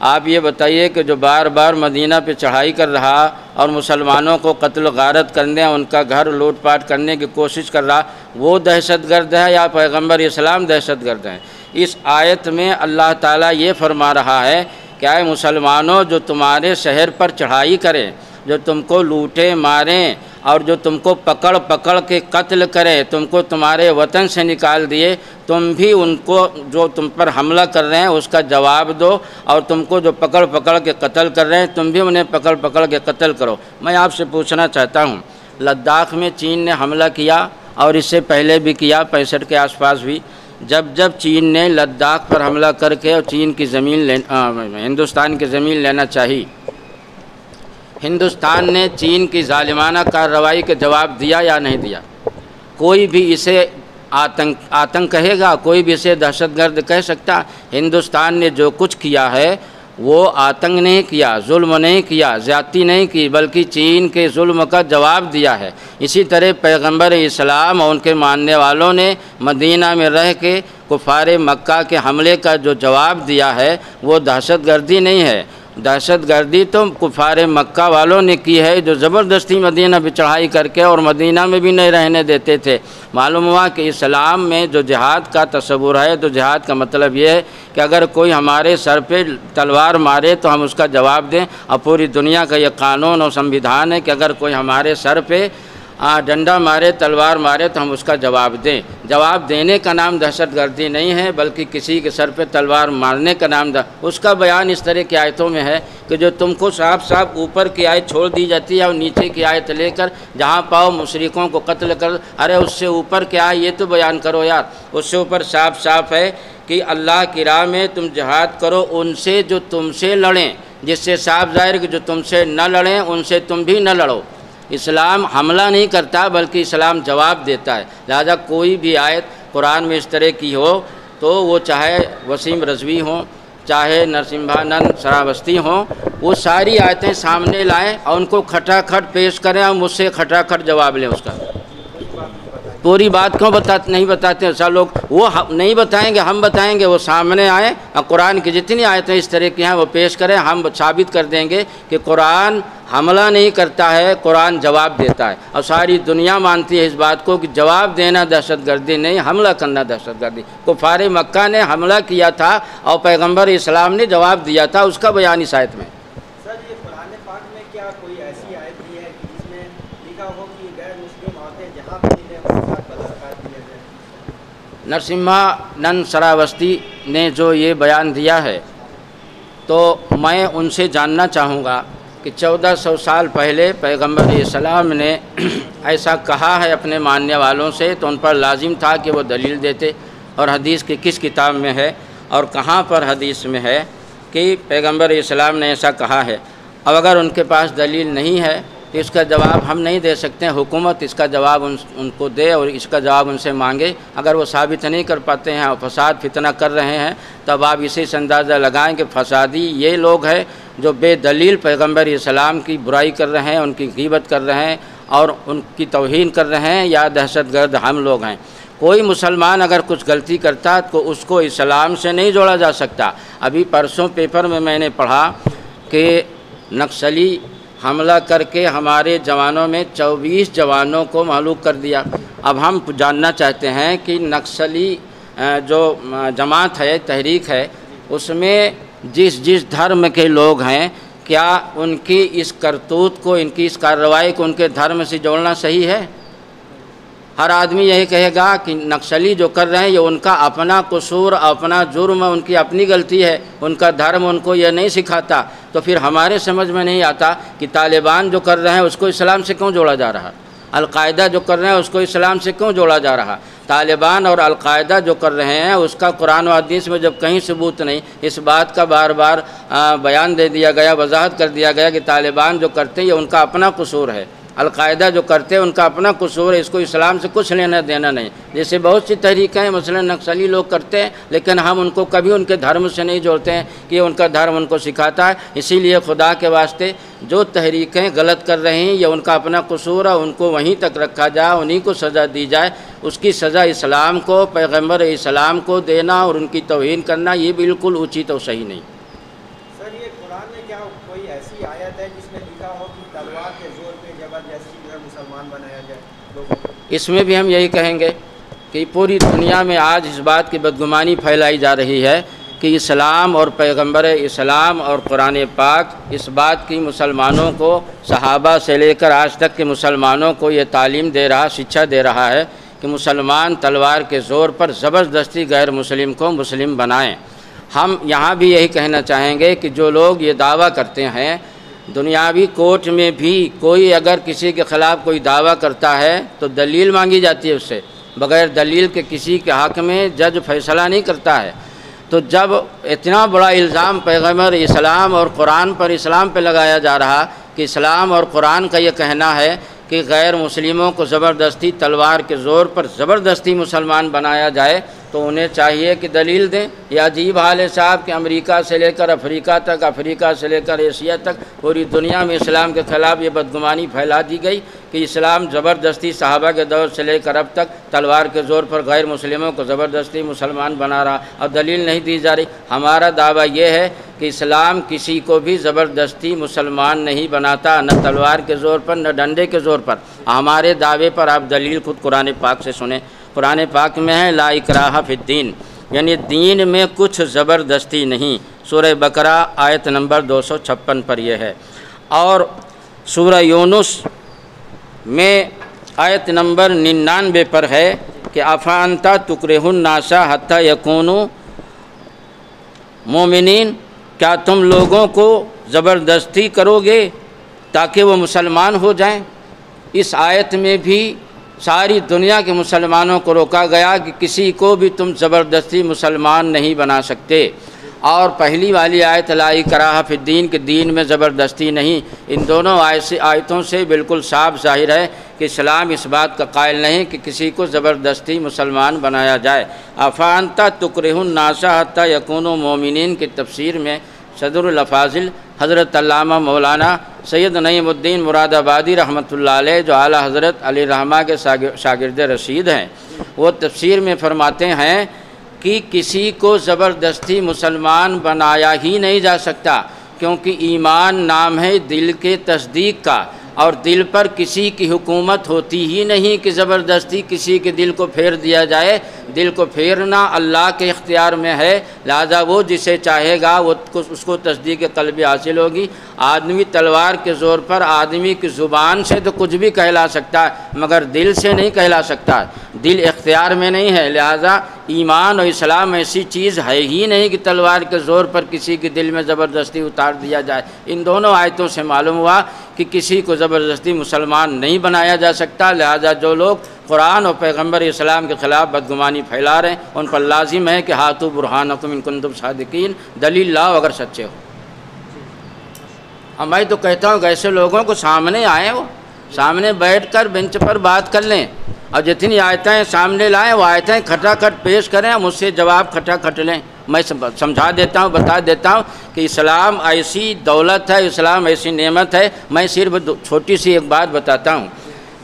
آپ یہ بتائیے کہ جو بار بار مدینہ پہ چڑھائی کر رہا اور مسلمانوں کو قتل و غارت کرنے، ان کا گھر لوٹ پاٹ کرنے کی کوشش کر رہا، وہ دہشت گرد ہے یا پیغمبر اسلام دہشت گرد ہیں؟ اس آیت میں اللہ تعالیٰ یہ فرما رہا ہے کہ اے مسلمانوں، جو تمہارے شہر پر چڑھائی کریں، جو تم کو لوٹیں ماریں اور جو تم کو پکڑ پکڑ کے قتل کرے، تم کو تمہارے وطن سے نکال دیے، تم بھی ان کو جو تم پر حملہ کر رہے ہیں اس کا جواب دو، اور تم کو جو پکڑ پکڑ کے قتل کر رہے ہیں تم بھی انہیں پکڑ پکڑ کے قتل کرو۔ میں آپ سے پوچھنا چاہتا ہوں، لداخ میں چین نے حملہ کیا اور اس سے پہلے بھی کیا، 65 کے آس پاس بھی، جب چین نے لداخ پر حملہ کر کے اور چین کی زمین ہندوستان کی زمین لینا چاہی، ہندوستان نے چین کی ظالمانہ کارروائی کا جواب دیا یا نہیں دیا؟ کوئی بھی اسے آتنک کہے گا؟ کوئی بھی اسے دہشت گرد کہہ سکتا؟ ہندوستان نے جو کچھ کیا ہے وہ آتنک نہیں کیا، ظلم نہیں کیا، زیادتی نہیں کی، بلکہ چین کے ظلم کا جواب دیا ہے۔ اسی طرح پیغمبر اسلام اور ان کے ماننے والوں نے مدینہ میں رہ کے کفار مکہ کے حملے کا جو جواب دیا ہے وہ دہشت گردی نہیں ہے۔ دہشت گردی تو کفار مکہ والوں نے کی ہے، جو زبردستی مدینہ پہ چڑھائی کر کے اور مدینہ میں بھی نہیں رہنے دیتے تھے۔ معلوم ہوا کہ اسلام میں جو جہاد کا تصور ہے، تو جہاد کا مطلب یہ ہے کہ اگر کوئی ہمارے سر پہ تلوار مارے تو ہم اس کا جواب دیں، اور پوری دنیا کا یہ قانون اور سنویدھان ہے کہ اگر کوئی ہمارے سر پہ ڈنڈا مارے، تلوار مارے تو ہم اس کا جواب دیں۔ جواب دینے کا نام دہشت گردی نہیں ہے، بلکہ کسی کے سر پہ تلوار مارنے کا نام اس کا بیان اس طرح کی آیتوں میں ہے کہ جو تم کو صاف اوپر کی آیت چھوڑ دی جاتی ہے اور نیچے کی آیت لے کر جہاں پاؤ مشرکوں کو قتل کر، ارے اس سے اوپر کیا ہے یہ تو بیان کرو یار۔ اس سے اوپر صاف ہے کہ اللہ کی راہ میں تم جہاد کرو ان سے جو تم سے لڑیں، جس سے صاف ظاہر کہ جو تم سے نہ لڑیں ان سے تم بھی نہ لڑو۔ اسلام حملہ نہیں کرتا بلکہ اسلام جواب دیتا ہے، لہذا کوئی بھی آیت قرآن میں اس طرح کی ہو تو وہ چاہے وسیم رضوی ہوں، چاہے نرسمہانند سراوستی ہوں، وہ ساری آیتیں سامنے لائیں اور ان کو کھٹا کھٹ پیش کریں اور مجھ سے کھٹا کھٹ جواب لیں اس کا۔ پوری بات کیوں نہیں بتاتے ہیں سب لوگ؟ وہ نہیں بتائیں گے، ہم بتائیں گے، وہ سامنے آئیں اور قرآن کی جتنی آیتیں اس طرح کی ہیں وہ پیش کریں، ہم ثابت کر دیں گے کہ قرآن حملہ نہیں کرتا ہے، قرآن جواب دیتا ہے، اور ساری دنیا مانتی ہے اس بات کو کہ جواب دینا دہشت گردی نہیں، حملہ کرنا دہشت گردی۔ کفار مکہ نے حملہ کیا تھا اور پیغمبر اسلام نے جواب دیا تھا، اس کا بیان اس آیت میں۔ سر یہ قرآن پاک میں کیا کوئی ایسی آیت بھی ہے کہ جس میں لکھا ہو کہ غیر مسلم عورتیں جہاں بھی انہیں ان کے ساتھ بلاکار کیا جائے؟ نرسمہانند سراوستی نے جو یہ بیان دیا ہے تو میں ان سے جاننا چاہوں گا کہ 1400 سال پہلے پیغمبر اسلام نے ایسا کہا ہے اپنے ماننے والوں سے، تو ان پر لازم تھا کہ وہ دلیل دیتے، اور حدیث کی کس کتاب میں ہے اور کہاں پر حدیث میں ہے کہ پیغمبر اسلام نے ایسا کہا ہے۔ اب اگر ان کے پاس دلیل نہیں ہے تو اس کا جواب ہم نہیں دے سکتے، حکومت اس کا جواب ان کو دے اور اس کا جواب ان سے مانگے۔ اگر وہ ثابت نہیں کر پاتے ہیں اور فساد فتنہ کر رہے ہیں تب آپ اسی سے اندازہ لگائیں کہ فسادی یہ لوگ ہیں جو بے دلیل پیغمبر اسلام کی برائی کر رہے ہیں، ان کی غیبت کر رہے ہیں اور ان کی توہین کر رہے ہیں، یا دہشت گرد ہم لوگ ہیں۔ کوئی مسلمان اگر کچھ غلطی کرتا تو اس کو اسلام سے نہیں جوڑا جا سکتا۔ ابھی پرسوں پیپر میں نے پڑھا کہ نکسلی حملہ کر کے ہمارے جوانوں میں 24 جوانوں کو مہلوک کر دیا۔ اب ہم جاننا چاہتے ہیں کہ نکسلی جو جماعت ہے، تحریک ہے، اس میں جس دھرم کے لوگ ہیں، کیا ان کی اس کرتوت کو، ان کی اس کارروائی کو ان کے دھرم سے جوڑنا صحیح ہے؟ ہر آدمی یہی کہے گا کہ نکسلی جو کر رہے ہیں یہ ان کا اپنا قصور، اپنا جرم، ان کی اپنی غلطی ہے، ان کا دھرم ان کو یہ نہیں سکھاتا۔ تو پھر ہمارے سمجھ میں نہیں آتا کہ طالبان جو کر رہے ہیں اس کو اسلام سے کیوں جوڑا جا رہا، القاعدہ جو کر رہے ہیں اس کو اسلام سے کیوں جوڑا جا رہا؟ طالبان اور القاعدہ جو کر رہے ہیں اس کا قرآن و حدیث میں جب کہیں ثبوت نہیں، اس بات کا بار بار بیان دے دیا گیا، وضاحت کر دیا گیا کہ طالبان جو کرتے ہیں یہ ان کا اپنا قصور ہے، القاعدہ جو کرتے ہیں ان کا اپنا قصور ہے، اس کو اسلام سے کچھ لینا دینا نہیں۔ جیسے بہت سی تحریکیں ہیں، مثلا نکسلی لوگ کرتے ہیں، لیکن ہم ان کو کبھی ان کے دھرم سے نہیں جوڑتے ہیں کہ ان کا دھرم ان کو سکھاتا ہے۔ اسی لیے خدا کے واسطے جو تحریکیں غلط کر رہے ہیں یہ ان کا اپنا قصور ہے، ان کو وہیں تک رکھا جائے، انہیں کو سزا دی جائے۔ اس کی سزا اسلام کو، پیغمبر اسلام کو دینا اور ان کی توہین کرنا یہ بالکل اچت اور صحیح نہیں۔ سر اس میں بھی ہم یہی کہیں گے کہ پوری دنیا میں آج اس بات کی بدگمانی پھیلائی جا رہی ہے کہ اسلام اور پیغمبر اسلام اور قرآن پاک اس بات کی مسلمانوں کو، صحابہ سے لے کر آج تک کے مسلمانوں کو یہ تعلیم دے رہا، شکشا دے رہا ہے کہ مسلمان تلوار کے زور پر زبردستی غیر مسلم کو مسلم بنائیں۔ ہم یہاں بھی یہی کہنا چاہیں گے کہ جو لوگ یہ دعویٰ کرتے ہیں، دنیاوی کورٹ میں بھی کوئی اگر کسی کے خلاف کوئی دعویٰ کرتا ہے تو دلیل مانگی جاتی ہے اس سے، بغیر دلیل کے کسی کے حق میں جج فیصلہ نہیں کرتا ہے۔ تو جب اتنا بڑا الزام پیغمبر اسلام اور قرآن پر، اسلام پہ لگایا جا رہا کہ اسلام اور قرآن کا یہ کہنا ہے کہ غیر مسلموں کو زبردستی تلوار کے زور پر زبردستی مسلمان بنایا جائے، تو انہیں چاہیے کہ دلیل دیں۔ یہ عجیب حال ہے صاحب کہ امریکہ سے لے کر افریقہ تک، افریقہ سے لے کر ایشیا تک پوری دنیا میں اسلام کے خلاف یہ بدگمانی پھیلا دی گئی کہ اسلام زبردستی صحابہ کے دور سے لے کر اب تک تلوار کے زور پر غیر مسلموں کو زبردستی مسلمان بنا رہا، اور دلیل نہیں دی جا رہی۔ ہمارا دعویٰ یہ ہے کہ اسلام کسی کو بھی زبردستی مسلمان نہیں بناتا، نہ تلوار کے زور پر نہ ڈنڈے کے زور پر۔ ہمارے دعوے پر آپ دلیل خود قرآن پاک سے سنیں۔ قرآن پاک میں ہے لا اکراہ فی الدین، یعنی دین میں کچھ زبردستی نہیں۔ سورہ بقرہ آیت نمبر 256 پر یہ ہے، اور سورہ یونس میں آیت نمبر 99 پر ہے کہ افانت تکرہ الناس حتی یکونوا مومنین، کیا تم لوگوں کو زبردستی کرو گے تاکہ وہ مسلمان ہو جائیں۔ اس آیت میں بھی ساری دنیا کے مسلمانوں کو روکا گیا کہ کسی کو بھی تم زبردستی مسلمان نہیں بنا سکتے۔ اور پہلی والی آیت لا اکراہ فی الدین کہ دین میں زبردستی نہیں، ان دونوں آیتوں سے بالکل صاف ظاہر ہے کہ اسلام اس بات کا قائل نہیں کہ کسی کو زبردستی مسلمان بنایا جائے۔ افانت تکرہ الناس حتی یکونوا مومنین کی تفسیر میں صدر الافاضل حضرت علامہ مولانا سید نعیم الدین مراد آبادی رحمۃ اللہ علیہ، جو اعلیٰ حضرت علی رحمہ کے شاگرد رشید ہیں، وہ تفسیر میں فرماتے ہیں کہ کسی کو زبردستی مسلمان بنایا ہی نہیں جا سکتا، کیونکہ ایمان نام ہے دل کے تصدیق کا، اور دل پر کسی کی حکومت ہوتی ہی نہیں کہ زبردستی کسی کے دل کو پھیر دیا جائے۔ دل کو پھیرنا اللہ کے اختیار میں ہے، لہذا وہ جسے چاہے گا وہ اس کو تصدیق قلبی حاصل ہوگی۔ آدمی تلوار کے زور پر آدمی کی زبان سے تو کچھ بھی کہلا سکتا ہے، مگر دل سے نہیں کہلا سکتا، دل اختیار میں نہیں ہے۔ لہذا ایمان اور اسلام ایسی چیز ہے ہی نہیں کہ تلوار کے زور پر کسی کے دل میں زبردستی اتار دیا جائے۔ ان دونوں آیتوں سے معلوم ہوا کہ کسی کو زبردستی مسلمان نہیں بنایا جا سکتا، لہذا جو لوگ قرآن اور پیغمبر اسلام کے خلاف بدگمانی پھیلا رہے ہیں ان پر لازم ہے کہ ہاتھو برہانکم ان کنتم صادقین، دلیل لاؤ اگر سچے ہو۔ میں تو کہتا ہوں کہ ایسے لوگوں کو سامنے آئیں، وہ سامنے بیٹھ کر بینچ پر بات کر لیں، اور جتنی آیتیں سامنے لائیں وہ آیتیں کھٹا کھٹ پیش کریں، مجھ سے جواب کھٹا کھٹ لیں۔ میں سمجھا دیتا ہوں، بتا دیتا ہوں کہ اسلام ایسی دولت ہے، اسلام ایسی نعمت ہے۔ میں صرف چھوٹی سی ایک بات بتاتا ہوں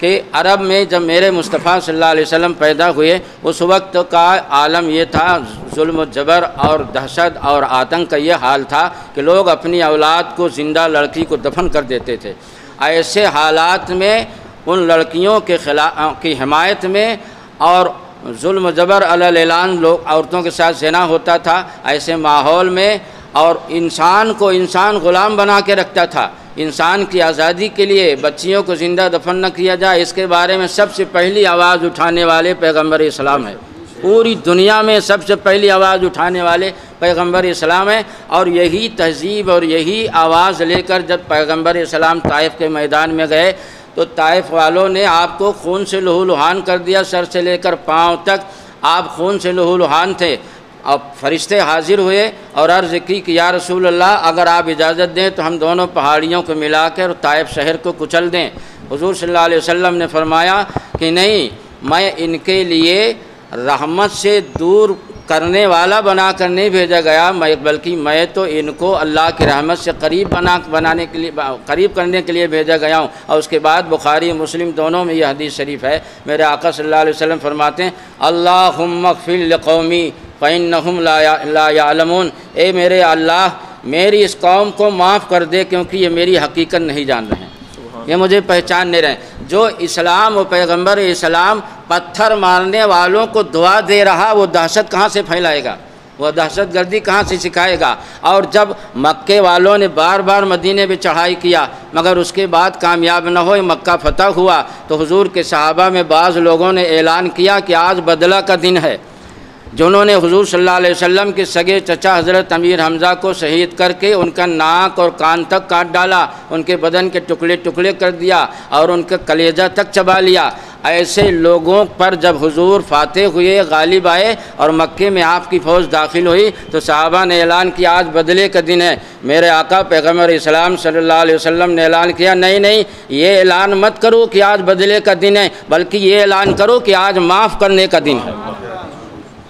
کہ عرب میں جب میرے مصطفیٰ صلی اللہ علیہ وسلم پیدا ہوئے، اس وقت کا عالم یہ تھا، ظلم و جبر اور دہشت اور آتنک کا یہ حال تھا کہ لوگ اپنی اولاد کو، زندہ لڑکی کو دفن کر دیتے تھے۔ ایسے حالات میں ان لڑکیوں کے کی حمایت میں اور ظلم و جبر علی الاعلان لوگ عورتوں کے ساتھ زنا ہوتا تھا، ایسے ماحول میں، اور انسان کو انسان غلام بنا کے رکھتا تھا۔ انسان کی آزادی کے لیے بچیوں کو زندہ دفن نہ کیا جائے، اس کے بارے میں سب سے پہلی آواز اٹھانے والے پیغمبر اسلام ہے۔ پوری دنیا میں سب سے پہلی آواز اٹھانے والے پیغمبر اسلام ہیں، اور یہی تہذیب اور یہی آواز لے کر جب پیغمبر اسلام طائف کے میدان میں گئے تو طائف والوں نے آپ کو خون سے لہو لہان کر دیا، سر سے لے کر پاؤں تک آپ خون سے لہو لہان تھے۔ اب فرشتے حاضر ہوئے اور عرض کی کہ یا رسول اللہ اگر آپ اجازت دیں تو ہم دونوں پہاڑیوں کو ملا کر طائف شہر کو کچل دیں۔ حضور صلی اللہ علیہ وسلم نے فرمایا کہ نہیں، میں ان کے لیے رحمت سے دور کرنے والا بنا کر نہیں بھیجا گیا، بلکہ میں تو ان کو اللہ کی رحمت سے قریب بنانے کے لیے، قریب کرنے کے لیے بھیجا گیا ہوں۔ اور اس کے بعد بخاری مسلم دونوں میں یہ حدیث شریف ہے، میرے آقا صلی اللہ علیہ وسلم فرماتے ہیں اللہم اغفر لقومی فإنہم لا یعلمون، اے میرے اللہ میری اس قوم کو معاف کر دے کیونکہ یہ میری حقیقت نہیں جان رہے ہیں، یہ مجھے پہچان نہیں رہے ہیں۔ جو اسلام و پیغمبر اسلام پتھر مارنے والوں کو دعا دے رہا، وہ دہشت کہاں سے پھیلائے گا؟ وہ دہشت گردی کہاں سے سکھائے گا؟ اور جب مکے والوں نے بار بار مدینے پہ چڑھائی کیا مگر اس کے بعد کامیاب نہ ہوئے، مکہ فتح ہوا، تو حضور کے صحابہ میں بعض لوگوں نے اعلان کیا کہ آج بدلہ کا دن ہے، جنہوں نے حضور صلی اللہ علیہ وسلم کے سگے چچا حضرت امیر حمزہ کو شہید کر کے ان کا ناک اور کان تک کاٹ ڈالا، ان کے بدن کے ٹکڑے ٹکڑے کر دیا اور ان کا کلیجہ تک چبا لیا۔ ایسے لوگوں پر جب حضور فاتح ہوئے، غالب آئے اور مکے میں آپ کی فوج داخل ہوئی تو صحابہ نے اعلان کیا آج بدلے کا دن ہے۔ میرے آقا پیغمبر اسلام صلی اللہ علیہ وسلم نے اعلان کیا نہیں، یہ اعلان مت کرو کہ آج بدلے کا دن ہے، بلکہ یہ اعلان کرو کہ آج معاف کرنے کا دن ہے،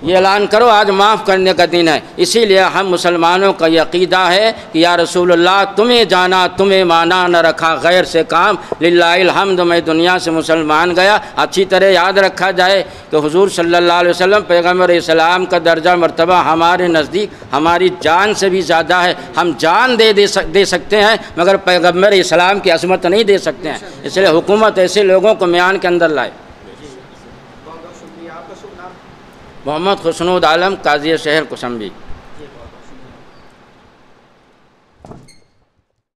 یہ اعلان کرو آج معاف کرنے کا دن ہے۔ اسی لیے ہم مسلمانوں کا یہ عقیدہ ہے کہ یا رسول اللہ تمہیں جانا تمہیں مانا، نہ رکھا غیر سے کام، للہ الحمد میں دنیا سے مسلمان گیا۔ اچھی طرح یاد رکھا جائے کہ حضور صلی اللہ علیہ وسلم پیغمبر اسلام کا درجہ مرتبہ ہمارے نزدیک ہماری جان سے بھی زیادہ ہے۔ ہم جان دے سکتے ہیں مگر پیغمبر اسلام کی عظمت نہیں دے سکتے ہیں، اس لیے حکومت ایسے لوگوں کو میان کے اندر لائے۔ بہت بہت شکریہ۔ آپ کا شکریہ۔ محمد خسنود عالم، قاضی شہر کوشمبی۔